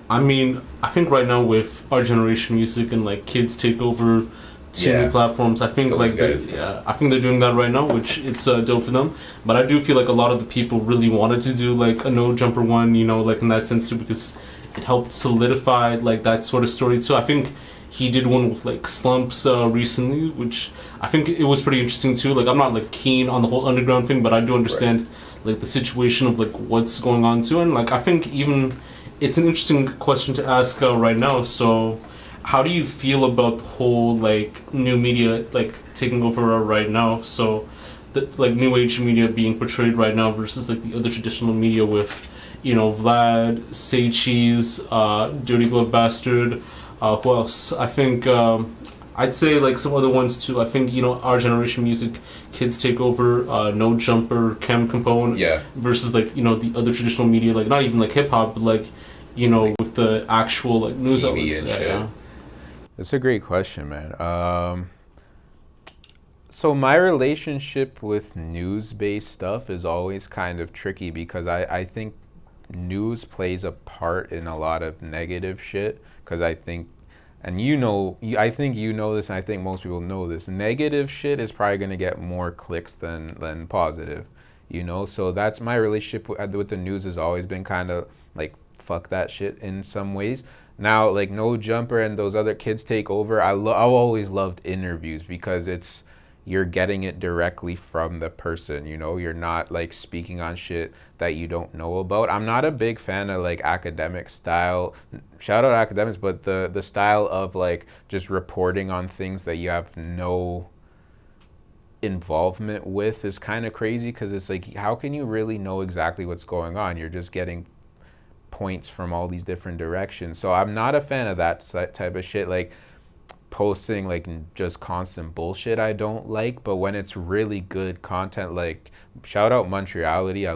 I mean, I think right now with our generation music and like kids take over too many platforms, I think I think they're doing that right now, which it's dope for them. But I do feel like a lot of the people really wanted to do like a no jumper one, you know, like in that sense too, because it helped solidify like that sort of story too. I think he did one with like Slumps recently, which I think it was pretty interesting too. Like I'm not like keen on the whole underground thing, but I do understand like the situation of like what's going on too, and like I think even it's an interesting question to ask right now. So, how do you feel about the whole like new media like taking over right now? So, the like new age media being portrayed right now versus like the other traditional media with, you know, Vlad, Say Cheese, Dirty Glove Bastard. Who else? I think I'd say like some other ones too. I think, you know, our generation music kids take over No Jumper, Chem Component versus like, you know, the other traditional media, like not even like hip hop, but like, you know, like, with the actual like news TV outlets. And shit. That's a great question, man. So my relationship with news-based stuff is always kind of tricky because I think news plays a part in a lot of negative shit because I think, and you know, I think you know this, and I think most people know this, negative shit is probably going to get more clicks than positive, you know? So that's my relationship with the news has always been kind of like, fuck that shit in some ways. Now, like No Jumper and those other kids take over, I've always loved interviews because you're getting it directly from the person, you know? You're not like speaking on shit that you don't know about. I'm not a big fan of like academic style, shout out academics, but the style of like just reporting on things that you have no involvement with is kind of crazy because it's like, how can you really know exactly what's going on? You're just getting points from all these different directions. So I'm not a fan of that type of shit, like posting like just constant bullshit I don't like. But when it's really good content, like shout out Montreality,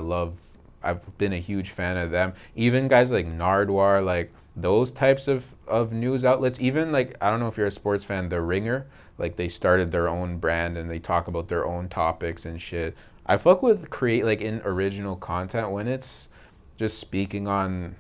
I've been a huge fan of them. Even guys like Nardwar, like those types of news outlets. Even like, I don't know if you're a sports fan, The Ringer, like they started their own brand and they talk about their own topics and shit. I fuck with create like in original content when it's just speaking on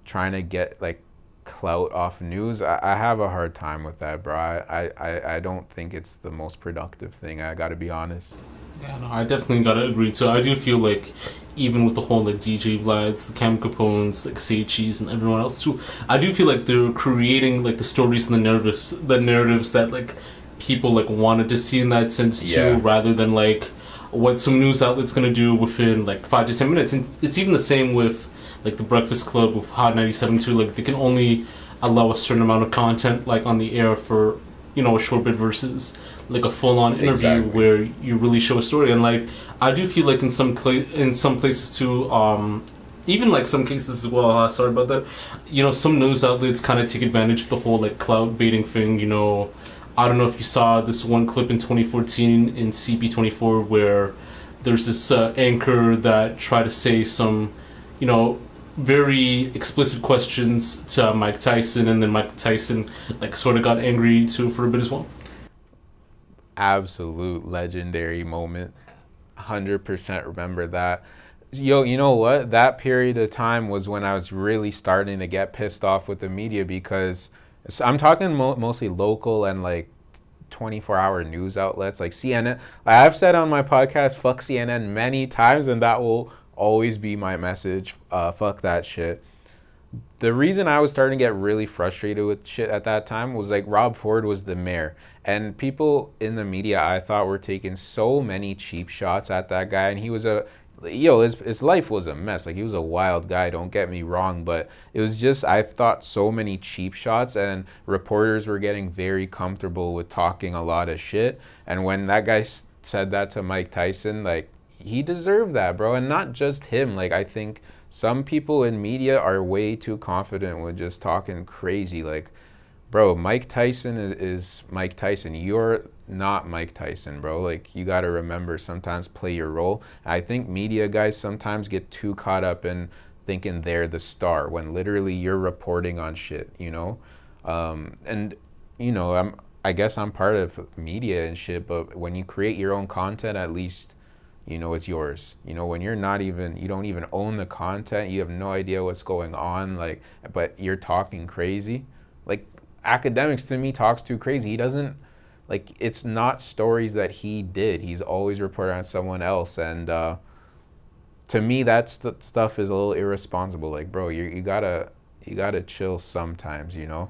trying to get like clout off news. I have a hard time with that, bro. I don't think it's the most productive thing. I gotta be honest. Yeah, no, I definitely gotta agree too. I do feel like even with the whole like DJ Vlads, the Cam Capones, like Say Cheese and everyone else too, I do feel like they're creating like the stories and the narratives that like people like wanted to see in that sense too, rather than like what some news outlet's gonna do within like 5 to 10 minutes. And it's even the same with like the Breakfast Club with Hot 97 too. Like they can only allow a certain amount of content like on the air for, you know, a short bit versus like a full-on interview where you really show a story. And like I do feel like in some places too, even like some cases as well, sorry about that, you know, some news outlets kind of take advantage of the whole like clout baiting thing. You know, I don't know if you saw this one clip in 2014 in CP24 where there's this anchor that tried to say some, you know, very explicit questions to Mike Tyson, and then Mike Tyson like sort of got angry too for a bit as well. Absolute legendary moment. 100% remember that. Yo, you know what? That period of time was when I was really starting to get pissed off with the media because I'm talking mostly local and like 24-hour news outlets like CNN. I've said on my podcast, fuck CNN many times, and that will always be my message. Fuck that shit. The reason I was starting to get really frustrated with shit at that time was like Rob Ford was the mayor, and people in the media I thought were taking so many cheap shots at that guy, and he was his life was a mess. Like he was a wild guy, don't get me wrong, but it was just, I thought so many cheap shots, and reporters were getting very comfortable with talking a lot of shit. And when that guy said that to Mike Tyson, like he deserved that, bro. And not just him. Like I think some people in media are way too confident with just talking crazy. Like, bro, Mike Tyson is Mike Tyson. You're not Mike Tyson, bro. Like, you got to remember, sometimes play your role. I think media guys sometimes get too caught up in thinking they're the star when literally you're reporting on shit, you know? And, you know, I guess I'm part of media and shit, but when you create your own content, at least you know it's yours. You know, when you don't even own the content, you have no idea what's going on, like, but you're talking crazy. Like, academics to me talks too crazy. He doesn't, like, it's not stories that he did. He's always reporting on someone else, and to me, stuff is a little irresponsible. Like, bro, you gotta chill sometimes, you know.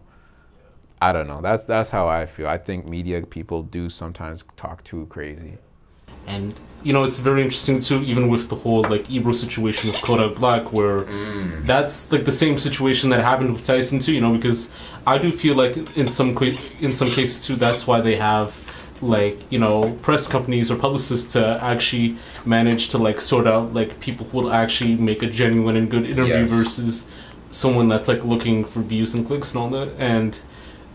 I don't know. That's how I feel. I think media people do sometimes talk too crazy. And, you know, it's very interesting too, even with the whole, like, Ebro situation with Kodak Black, where that's, like, the same situation that happened with Tyson too, you know, because I do feel like in some cases too, that's why they have, like, you know, press companies or publicists to actually manage to, like, sort out, like, people who will actually make a genuine and good interview versus someone that's, like, looking for views and clicks and all that. And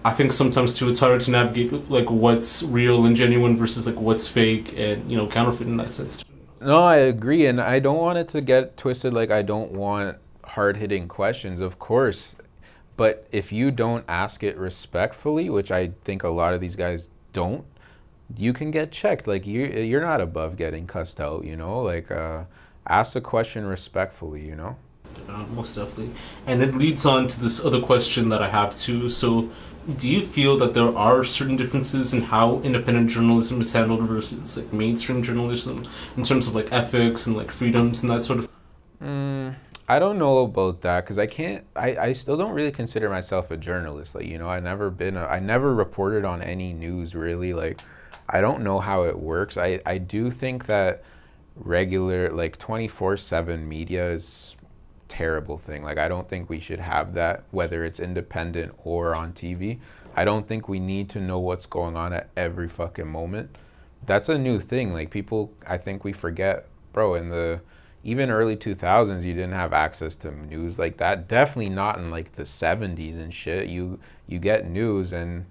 I think sometimes too it's harder to navigate, like, what's real and genuine versus, like, what's fake and, you know, counterfeit in that sense too. No, I agree, and I don't want it to get twisted. Like, I don't want hard-hitting questions, of course, but if you don't ask it respectfully, which I think a lot of these guys don't, you can get checked. Like, you're not above getting cussed out, you know. Like, ask the question respectfully, you know. Most definitely. And it leads on to this other question that I have too. So, do you feel that there are certain differences in how independent journalism is handled versus, like, mainstream journalism in terms of, like, ethics and, like, freedoms and that sort of? I don't know about that, because I still don't really consider myself a journalist. Like, you know, I never reported on any news really. Like, I don't know how it works. I do think that regular, like, 24/7 media is terrible thing. Like, I don't think we should have that, whether it's independent or on TV. I don't think we need to know what's going on at every fucking moment. That's a new thing. Like, people, I think we forget, bro, in the even early 2000s, you didn't have access to news like that. Definitely not in, like, the 70s and shit. You get news, and,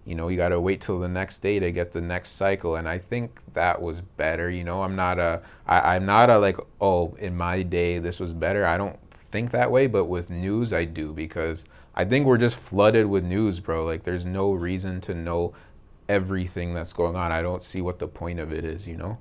you know, you got to wait till the next day to get the next cycle. And I think that was better. You know, I'm not a like, oh, in my day this was better. I don't think that way, but with news I do, because I think we're just flooded with news, bro. Like, there's no reason to know everything that's going on. I don't see what the point of it is, you know.